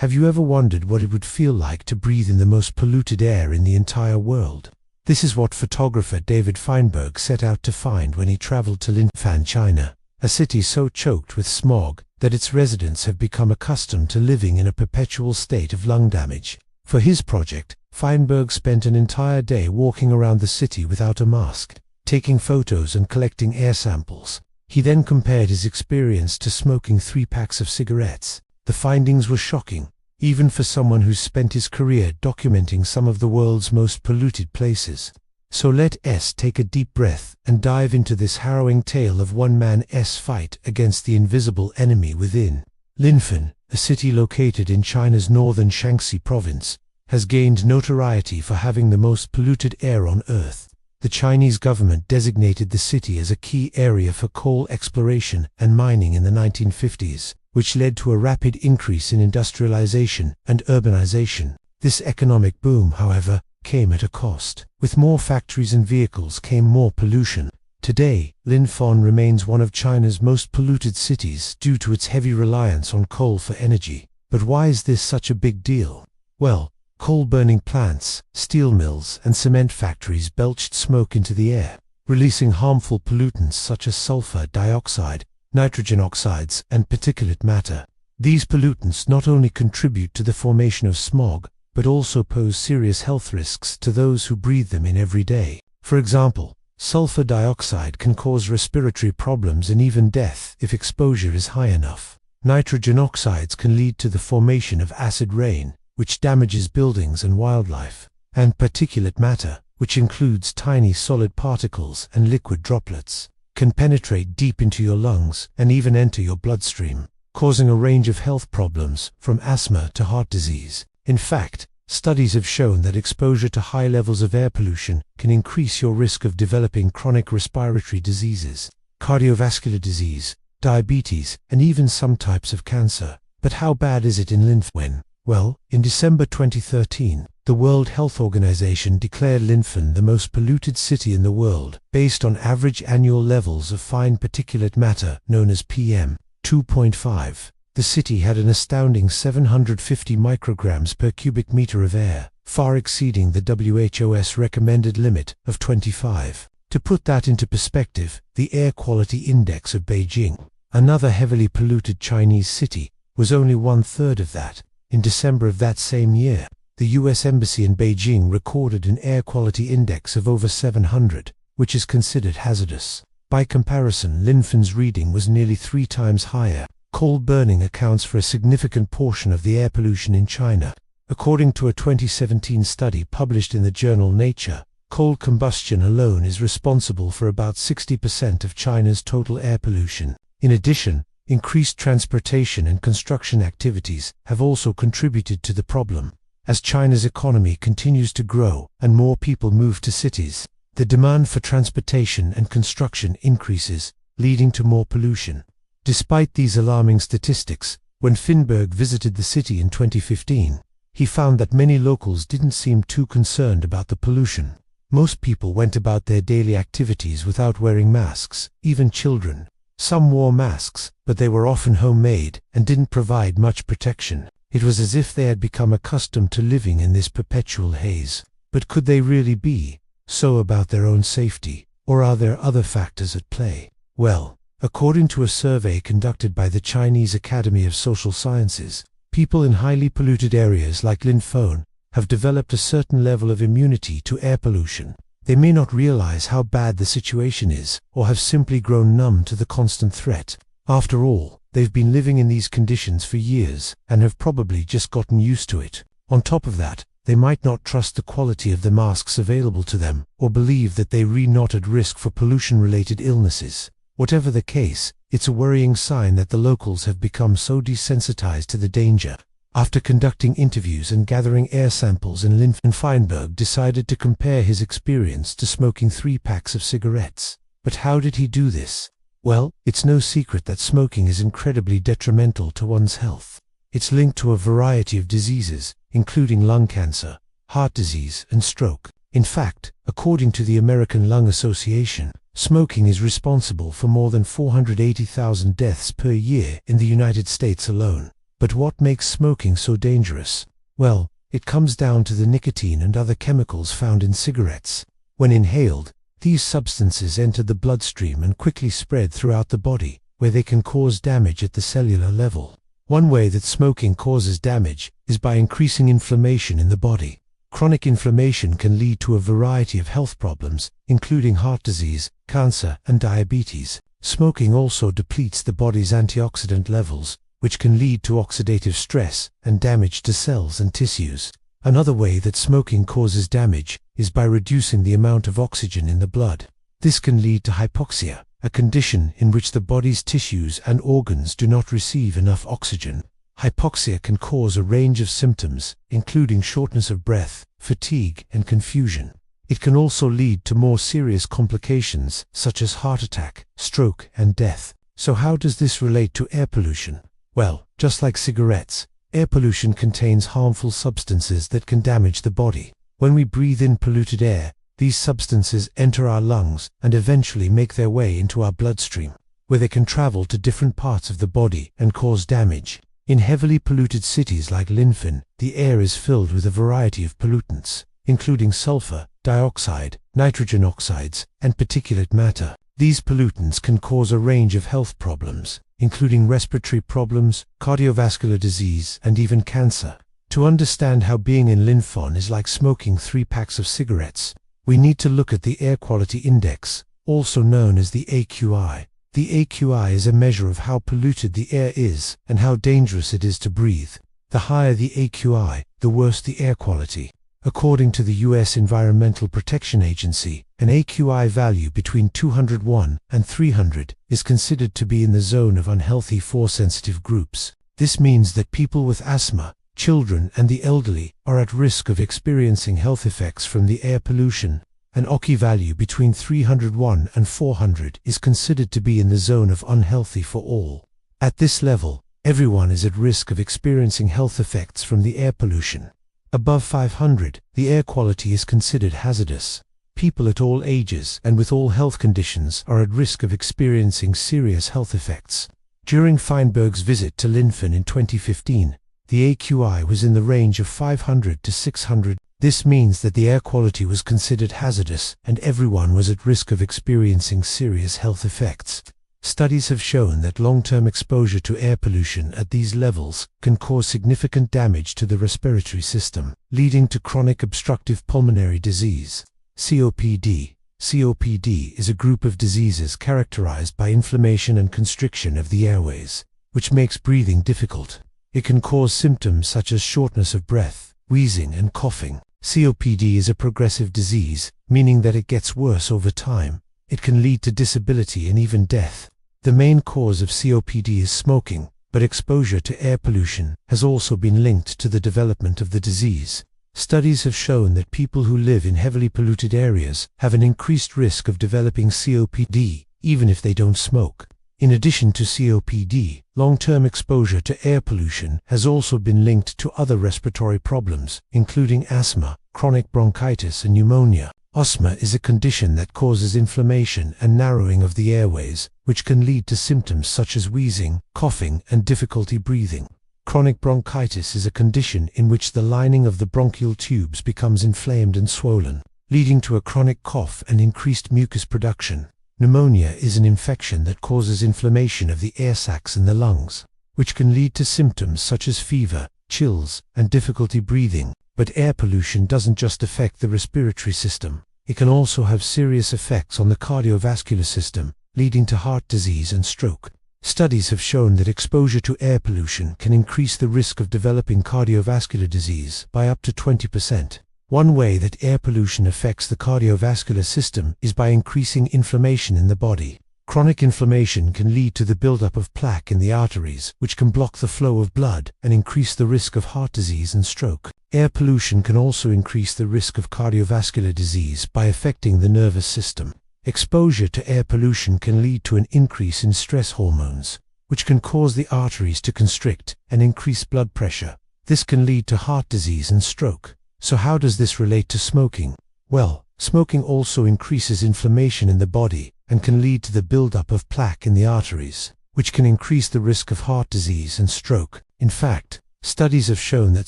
Have you ever wondered what it would feel like to breathe in the most polluted air in the entire world? This is what photographer David Feinberg set out to find when he traveled to Linfan, China, a city so choked with smog that its residents have become accustomed to living in a perpetual state of lung damage. For his project, Feinberg spent an entire day walking around the city without a mask, taking photos and collecting air samples. He then compared his experience to smoking 3 packs of cigarettes. The findings were shocking, even for someone who's spent his career documenting some of the world's most polluted places. So let's take a deep breath and dive into this harrowing tale of one man's fight against the invisible enemy within. Linfan, a city located in China's northern Shaanxi province, has gained notoriety for having the most polluted air on Earth. The Chinese government designated the city as a key area for coal exploration and mining in the 1950s, which led to a rapid increase in industrialization and urbanization. This economic boom, however, came at a cost. With more factories and vehicles came more pollution. Today, Linfan remains one of China's most polluted cities due to its heavy reliance on coal for energy. But why is this such a big deal? Well, coal-burning plants, steel mills, and cement factories belched smoke into the air, releasing harmful pollutants such as sulfur dioxide, nitrogen oxides, and particulate matter. These pollutants not only contribute to the formation of smog, but also pose serious health risks to those who breathe them in every day. For example, sulfur dioxide can cause respiratory problems and even death if exposure is high enough. Nitrogen oxides can lead to the formation of acid rain, which damages buildings and wildlife. And particulate matter, which includes tiny solid particles and liquid droplets, can penetrate deep into your lungs and even enter your bloodstream, causing a range of health problems from asthma to heart disease. In fact, studies have shown that exposure to high levels of air pollution can increase your risk of developing chronic respiratory diseases, cardiovascular disease, diabetes, and even some types of cancer. But how bad is it in Linfan? Well, in December 2013, the World Health Organization declared Linfan the most polluted city in the world, based on average annual levels of fine particulate matter known as PM 2.5. The city had an astounding 750 micrograms per cubic meter of air, far exceeding the WHO's recommended limit of 25. To put that into perspective, the Air Quality Index of Beijing, another heavily polluted Chinese city, was only 1/3 of that. In December of that same year, the US Embassy in Beijing recorded an air quality index of over 700, which is considered hazardous. By comparison, Linfan's reading was nearly 3 times higher. Coal burning accounts for a significant portion of the air pollution in China. According to a 2017 study published in the journal Nature, coal combustion alone is responsible for about 60% of China's total air pollution. In addition, increased transportation and construction activities have also contributed to the problem. As China's economy continues to grow and more people move to cities, the demand for transportation and construction increases, leading to more pollution. Despite these alarming statistics, when Feinberg visited the city in 2015, he found that many locals didn't seem too concerned about the pollution. Most people went about their daily activities without wearing masks, even children. Some wore masks, but they were often homemade and didn't provide much protection. It was as if they had become accustomed to living in this perpetual haze. But could they really be so about their own safety, or are there other factors at play? Well, according to a survey conducted by the Chinese Academy of Social Sciences, people in highly polluted areas like Linfan have developed a certain level of immunity to air pollution. They may not realize how bad the situation is, or have simply grown numb to the constant threat. After all, they've been living in these conditions for years, and have probably just gotten used to it. On top of that, they might not trust the quality of the masks available to them, or believe that they are not at risk for pollution-related illnesses. Whatever the case, it's a worrying sign that the locals have become so desensitized to the danger. After conducting interviews and gathering air samples in Linfan, Feinberg decided to compare his experience to smoking 3 packs of cigarettes. But how did he do this? Well, it's no secret that smoking is incredibly detrimental to one's health. It's linked to a variety of diseases, including lung cancer, heart disease, and stroke. In fact, according to the American Lung Association, smoking is responsible for more than 480,000 deaths per year in the United States alone. But what makes smoking so dangerous? Well, it comes down to the nicotine and other chemicals found in cigarettes. When inhaled, these substances enter the bloodstream and quickly spread throughout the body, where they can cause damage at the cellular level. One way that smoking causes damage is by increasing inflammation in the body. Chronic inflammation can lead to a variety of health problems, including heart disease, cancer, and diabetes. Smoking also depletes the body's antioxidant levels, which can lead to oxidative stress and damage to cells and tissues. Another way that smoking causes damage is by reducing the amount of oxygen in the blood. This can lead to hypoxia, a condition in which the body's tissues and organs do not receive enough oxygen. Hypoxia can cause a range of symptoms, including shortness of breath, fatigue, and confusion. It can also lead to more serious complications, such as heart attack, stroke, and death. So how does this relate to air pollution? Well, just like cigarettes, air pollution contains harmful substances that can damage the body. When we breathe in polluted air, these substances enter our lungs and eventually make their way into our bloodstream, where they can travel to different parts of the body and cause damage. In heavily polluted cities like Linfen, the air is filled with a variety of pollutants, including sulfur, dioxide, nitrogen oxides, and particulate matter. These pollutants can cause a range of health problems, including respiratory problems, cardiovascular disease, and even cancer. To understand how being in Linfen is like smoking 3 packs of cigarettes, we need to look at the Air Quality Index, also known as the AQI. The AQI is a measure of how polluted the air is and how dangerous it is to breathe. The higher the AQI, the worse the air quality. According to the U.S. Environmental Protection Agency, an AQI value between 201 and 300 is considered to be in the zone of unhealthy for sensitive groups. This means that people with asthma, children, and the elderly are at risk of experiencing health effects from the air pollution. An AQI value between 301 and 400 is considered to be in the zone of unhealthy for all. At this level, everyone is at risk of experiencing health effects from the air pollution. Above 500, the air quality is considered hazardous. People at all ages and with all health conditions are at risk of experiencing serious health effects. During Feinberg's visit to Linfen in 2015, the AQI was in the range of 500 to 600. This means that the air quality was considered hazardous and everyone was at risk of experiencing serious health effects. Studies have shown that long-term exposure to air pollution at these levels can cause significant damage to the respiratory system, leading to chronic obstructive pulmonary disease, COPD. COPD is a group of diseases characterized by inflammation and constriction of the airways, which makes breathing difficult. It can cause symptoms such as shortness of breath, wheezing, and coughing. COPD is a progressive disease, meaning that it gets worse over time. It can lead to disability and even death. The main cause of COPD is smoking, but exposure to air pollution has also been linked to the development of the disease. Studies have shown that people who live in heavily polluted areas have an increased risk of developing COPD, even if they don't smoke. In addition to COPD, long-term exposure to air pollution has also been linked to other respiratory problems, including asthma, chronic bronchitis, and pneumonia. Asthma is a condition that causes inflammation and narrowing of the airways, which can lead to symptoms such as wheezing, coughing, and difficulty breathing. Chronic bronchitis is a condition in which the lining of the bronchial tubes becomes inflamed and swollen, leading to a chronic cough and increased mucus production. Pneumonia is an infection that causes inflammation of the air sacs in the lungs, which can lead to symptoms such as fever, chills, and difficulty breathing. But air pollution doesn't just affect the respiratory system. It can also have serious effects on the cardiovascular system, leading to heart disease and stroke. Studies have shown that exposure to air pollution can increase the risk of developing cardiovascular disease by up to 20%. One way that air pollution affects the cardiovascular system is by increasing inflammation in the body. Chronic inflammation can lead to the buildup of plaque in the arteries, which can block the flow of blood and increase the risk of heart disease and stroke. Air pollution can also increase the risk of cardiovascular disease by affecting the nervous system. Exposure to air pollution can lead to an increase in stress hormones, which can cause the arteries to constrict and increase blood pressure. This can lead to heart disease and stroke. So how does this relate to smoking? Well, smoking also increases inflammation in the body and can lead to the buildup of plaque in the arteries, which can increase the risk of heart disease and stroke. In fact, studies have shown that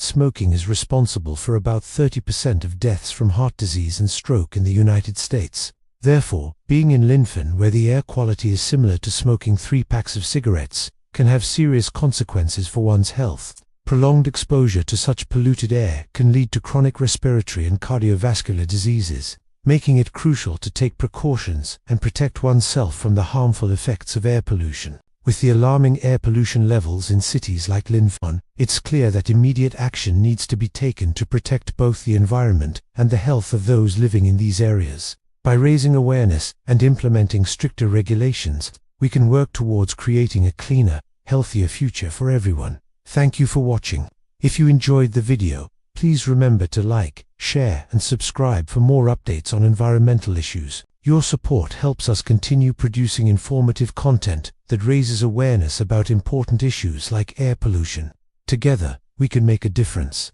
smoking is responsible for about 30% of deaths from heart disease and stroke in the United States. Therefore, being in Linfen, where the air quality is similar to smoking 3 packs of cigarettes, can have serious consequences for one's health. Prolonged exposure to such polluted air can lead to chronic respiratory and cardiovascular diseases, making it crucial to take precautions and protect oneself from the harmful effects of air pollution. With the alarming air pollution levels in cities like Linfen, it's clear that immediate action needs to be taken to protect both the environment and the health of those living in these areas. By raising awareness and implementing stricter regulations, we can work towards creating a cleaner, healthier future for everyone. Thank you for watching. If you enjoyed the video, please remember to like, share and subscribe for more updates on environmental issues. Your support helps us continue producing informative content that raises awareness about important issues like air pollution. Together, we can make a difference.